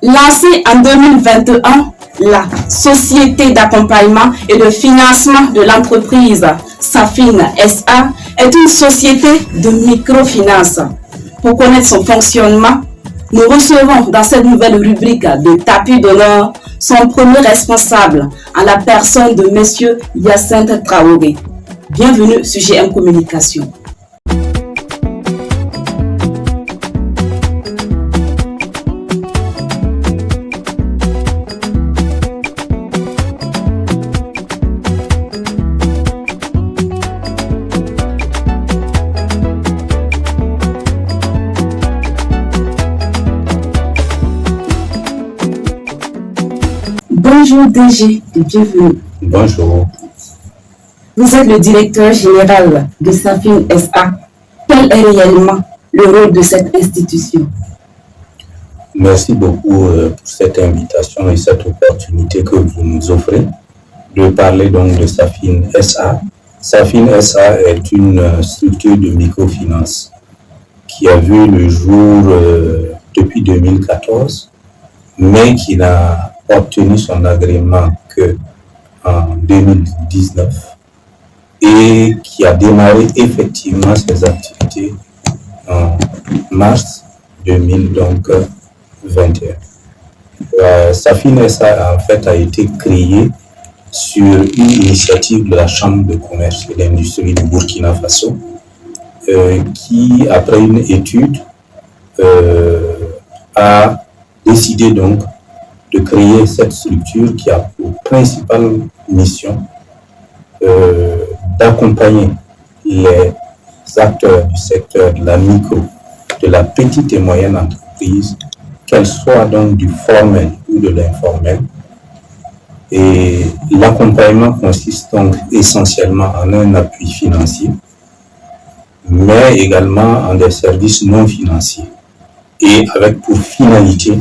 Lancée en 2021, la Société d'accompagnement et de financement de l'entreprise Safin SA est une société de microfinance. Pour connaître son fonctionnement, nous recevons dans cette nouvelle rubrique de tapis d'honneur son premier responsable en la personne de M. Hyacinthe Traoré. Bienvenue sur GM Communication. Bonjour DG et bienvenue. Bonjour. Vous êtes le directeur général de Safin SA. Quel est réellement le rôle de cette institution? Merci beaucoup pour cette invitation et cette opportunité que vous nous offrez de parler donc de Safin SA. Safin SA est une structure de microfinance qui a vu le jour depuis 2014, mais qui n'a obtenu son agrément que en 2019 et qui a démarré effectivement ses activités en mars 2021. Safin SA en fait a été créé sur une initiative de la Chambre de commerce et d'industrie du Burkina Faso qui, après une étude, a décidé donc de créer cette structure qui a pour principale mission d'accompagner les acteurs du secteur de la micro, de la petite et moyenne entreprise, qu'elles soient donc du formel ou de l'informel. Et l'accompagnement consiste donc essentiellement en un appui financier, mais également en des services non financiers et avec pour finalité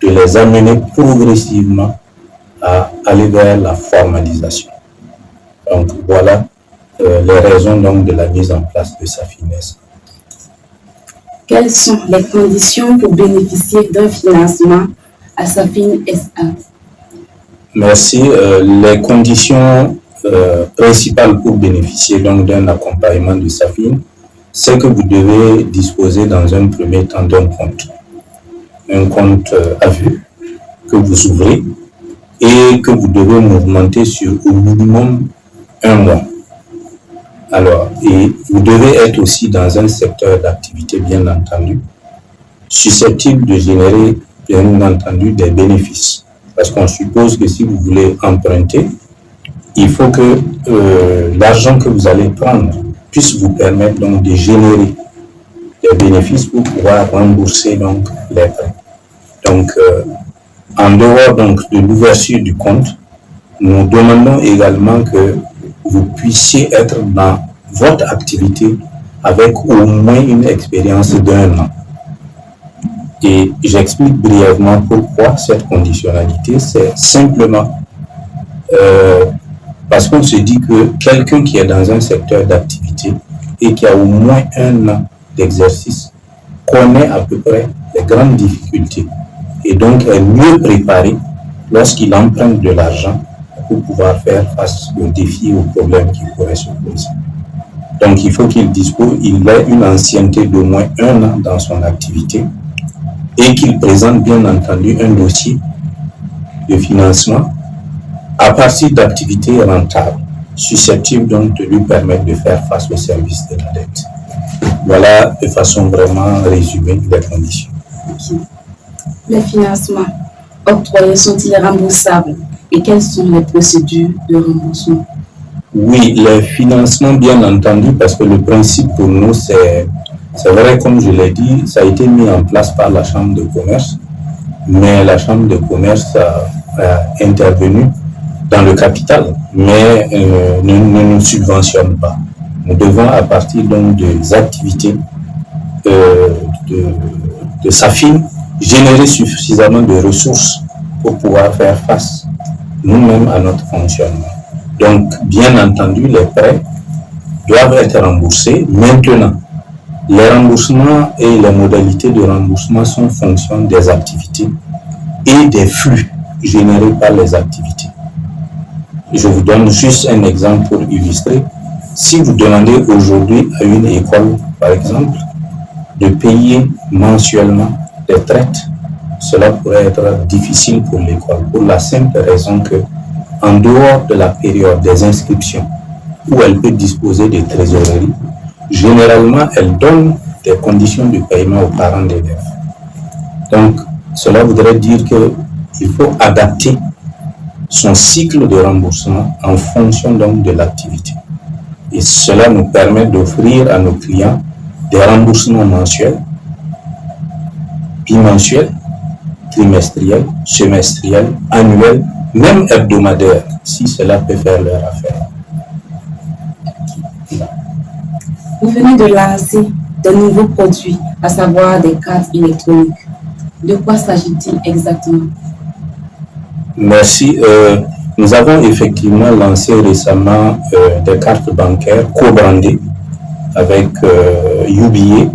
de les amener progressivement à aller vers la formalisation. Donc voilà les raisons donc de la mise en place de Safin SA. Quelles sont les conditions pour bénéficier d'un financement à Safin SA? Merci. Les conditions principales pour bénéficier donc d'un accompagnement de Safin, c'est que vous devez disposer dans un premier temps d'un compte à vue que vous ouvrez et que vous devez mouvementer sur au minimum un mois. Alors, et vous devez être aussi dans un secteur d'activité, bien entendu, susceptible de générer, bien entendu, des bénéfices. Parce qu'on suppose que si vous voulez emprunter, il faut que l'argent que vous allez prendre puisse vous permettre donc de générer des bénéfices pour pouvoir rembourser donc les prêts. Donc, en dehors donc de l'ouverture du compte, nous demandons également que vous puissiez être dans votre activité avec au moins une expérience d'1 an. Et j'explique brièvement pourquoi cette conditionnalité. C'est simplement parce qu'on se dit que quelqu'un qui est dans un secteur d'activité et qui a au moins 1 an d'exercice connaît à peu près les grandes difficultés et donc est mieux préparé lorsqu'il emprunte de l'argent pour pouvoir faire face aux défis, aux problèmes qui pourraient se poser. Donc il faut qu'il ait une ancienneté d'au moins 1 an dans son activité et qu'il présente bien entendu un dossier de financement à partir d'activités rentables, susceptibles donc de lui permettre de faire face au service de la dette. Voilà de façon vraiment résumée les conditions. Les financements octroyés sont-ils remboursables et quelles sont les procédures de remboursement? Oui, les financements, bien entendu, parce que le principe pour nous, c'est vrai, comme je l'ai dit, ça a été mis en place par la Chambre de commerce, mais la Chambre de commerce a intervenu dans le capital, mais ne nous subventionne pas. Nous devons, à partir donc des activités de Safin, générer suffisamment de ressources pour pouvoir faire face nous-mêmes à notre fonctionnement. Donc, bien entendu, les prêts doivent être remboursés. Maintenant, les remboursements et les modalités de remboursement sont en fonction des activités et des flux générés par les activités. Je vous donne juste un exemple pour illustrer. Si vous demandez aujourd'hui à une école, par exemple, de payer mensuellement des traites, cela pourrait être difficile pour l'école, pour la simple raison que, en dehors de la période des inscriptions, où elle peut disposer de trésorerie, généralement, elle donne des conditions de paiement aux parents d'élèves. Donc, cela voudrait dire qu'il faut adapter son cycle de remboursement en fonction donc de l'activité. Et cela nous permet d'offrir à nos clients des remboursements mensuels, bimensuels, trimestriels, semestriels, annuels, même hebdomadaires, si cela peut faire leur affaire. Vous venez de lancer de nouveaux produits, à savoir des cartes électroniques. De quoi s'agit-il exactement? Merci. Nous avons effectivement lancé récemment des cartes bancaires co-brandées avec UBA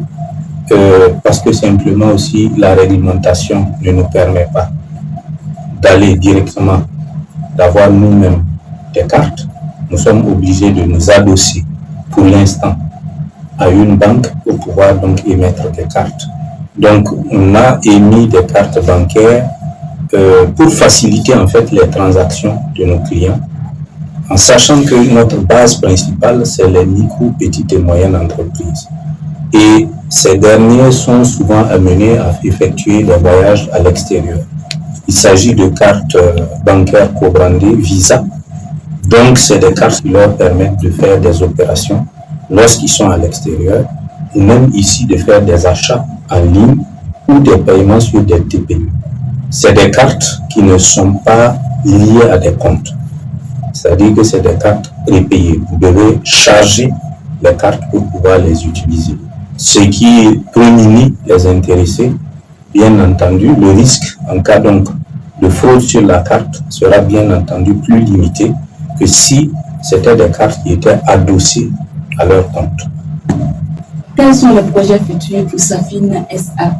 parce que simplement aussi la réglementation ne nous permet pas d'aller directement, d'avoir nous-mêmes des cartes. Nous sommes obligés de nous adosser pour l'instant à une banque pour pouvoir donc émettre des cartes. Donc on a émis des cartes bancaires pour faciliter en fait les transactions de nos clients, en sachant que notre base principale, c'est les micro, petites et moyennes entreprises. Et ces derniers sont souvent amenés à effectuer des voyages à l'extérieur. Il s'agit de cartes bancaires co-brandées Visa. Donc, c'est des cartes qui leur permettent de faire des opérations lorsqu'ils sont à l'extérieur, ou même ici de faire des achats en ligne ou des paiements sur des TPE. C'est des cartes qui ne sont pas liées à des comptes. C'est-à-dire que c'est des cartes prépayées. Vous devez charger les cartes pour pouvoir les utiliser. Ce qui prémunit les intéressés, bien entendu, le risque en cas donc de fraude sur la carte sera bien entendu plus limité que si c'était des cartes qui étaient adossées à leur compte. Quels sont les projets futurs pour Safin SA?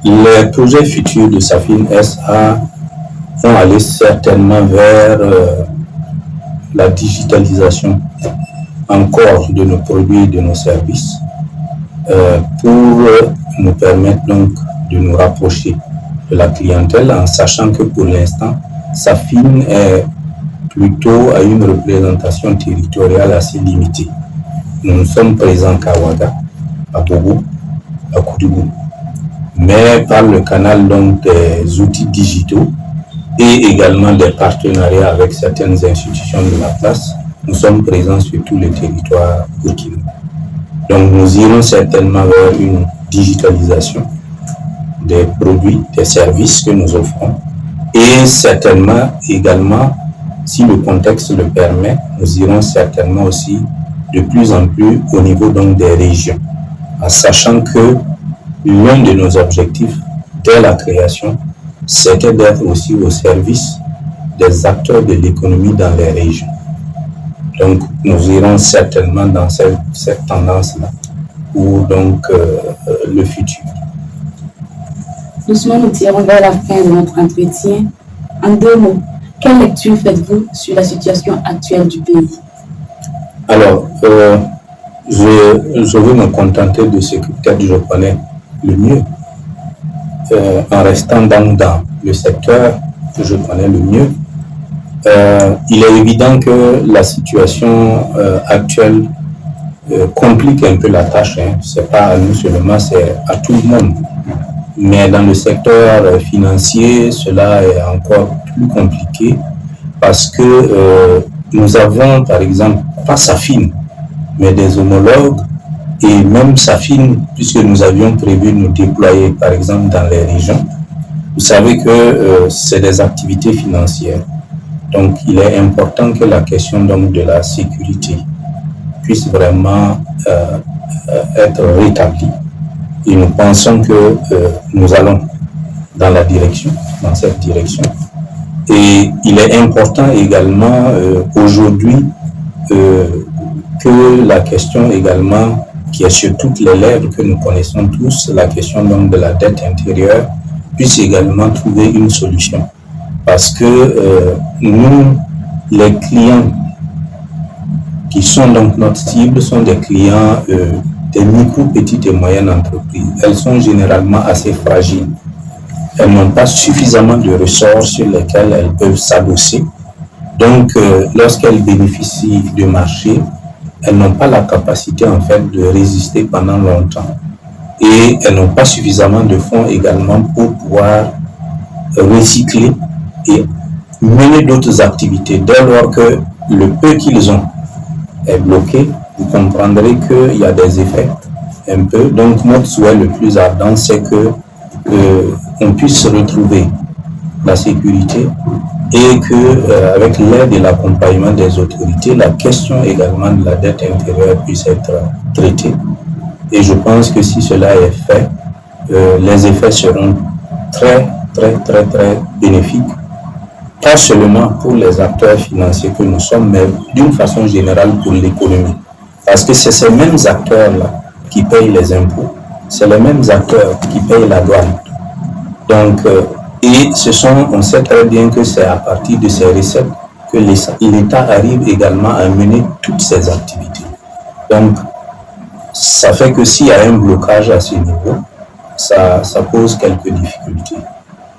Les projets futurs de Safin SA vont aller certainement vers la digitalisation encore de nos produits et de nos services pour nous permettre donc de nous rapprocher de la clientèle en sachant que pour l'instant, Safin est plutôt à une représentation territoriale assez limitée. Nous sommes présents à Ouaga, à Bobo, à Koudougou. Mais par le canal donc des outils digitaux et également des partenariats avec certaines institutions de la place, nous sommes présents sur tous les territoires burkinabés. Donc nous irons certainement vers une digitalisation des produits, des services que nous offrons et certainement également, si le contexte le permet, nous irons certainement aussi de plus en plus au niveau donc des régions, en sachant que l'un de nos objectifs dès la création, c'était d'être aussi au service des acteurs de l'économie dans les régions. Donc, nous irons certainement dans cette tendance-là pour donc le futur. Doucement, nous tirons vers la fin de notre entretien. En 2 mots, quelle lecture faites-vous sur la situation actuelle du pays? Alors, je vais me contenter de ce que peut-être je connais le mieux, en restant donc dans le secteur que je connais le mieux. Il est évident que la situation actuelle complique un peu la tâche. C'est pas à nous seulement, c'est à tout le monde. Mais dans le secteur financier, cela est encore plus compliqué parce que nous avons, par exemple, pas Safin, mais des homologues et même Safin, puisque nous avions prévu de nous déployer, par exemple, dans les régions. Vous savez que c'est des activités financières. Donc, il est important que la question donc, de la sécurité puisse vraiment être rétablie. Et nous pensons que nous allons dans cette direction. Et il est important également aujourd'hui que la question également qui est sur toutes les lèvres que nous connaissons tous, la question donc de la dette intérieure, puisse également trouver une solution. Parce que nous, les clients qui sont donc notre cible sont des clients des micro, petites et moyennes entreprises. Elles sont généralement assez fragiles. Elles n'ont pas suffisamment de ressources sur lesquelles elles peuvent s'adosser. Donc, lorsqu'elles bénéficient du marché, elles n'ont pas la capacité en fait de résister pendant longtemps. Et elles n'ont pas suffisamment de fonds également pour pouvoir recycler et mener d'autres activités. Dès lors que le peu qu'ils ont est bloqué, vous comprendrez qu'il y a des effets un peu. Donc notre souhait le plus ardent, c'est que on puisse retrouver la sécurité et que avec l'aide et l'accompagnement des autorités, la question également de la dette intérieure puisse être traitée. Et je pense que si cela est fait, les effets seront très bénéfiques, pas seulement pour les acteurs financiers que nous sommes, mais d'une façon générale pour l'économie. Parce que c'est ces mêmes acteurs-là qui payent les impôts, c'est les mêmes acteurs qui payent la douane. Donc, et on sait très bien que c'est à partir de ces recettes que l'État arrive également à mener toutes ses activités. Donc, ça fait que s'il y a un blocage à ce niveau, ça pose quelques difficultés.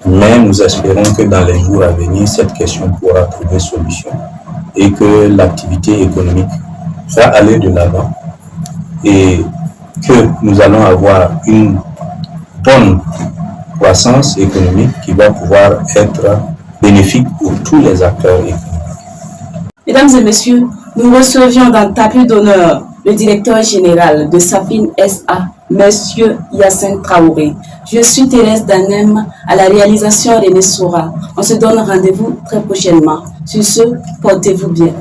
Mais nous espérons que dans les jours à venir, cette question pourra trouver solution et que l'activité économique va aller de l'avant et que nous allons avoir une bonne croissance économique qui va pouvoir être bénéfique pour tous les acteurs économiques. Mesdames et messieurs, nous recevions dans le tapis d'honneur le directeur général de Safin SA, Monsieur Yacine Traoré. Je suis Thérèse Danem, à la réalisation René Soura. On se donne rendez-vous très prochainement. Sur ce, portez-vous bien.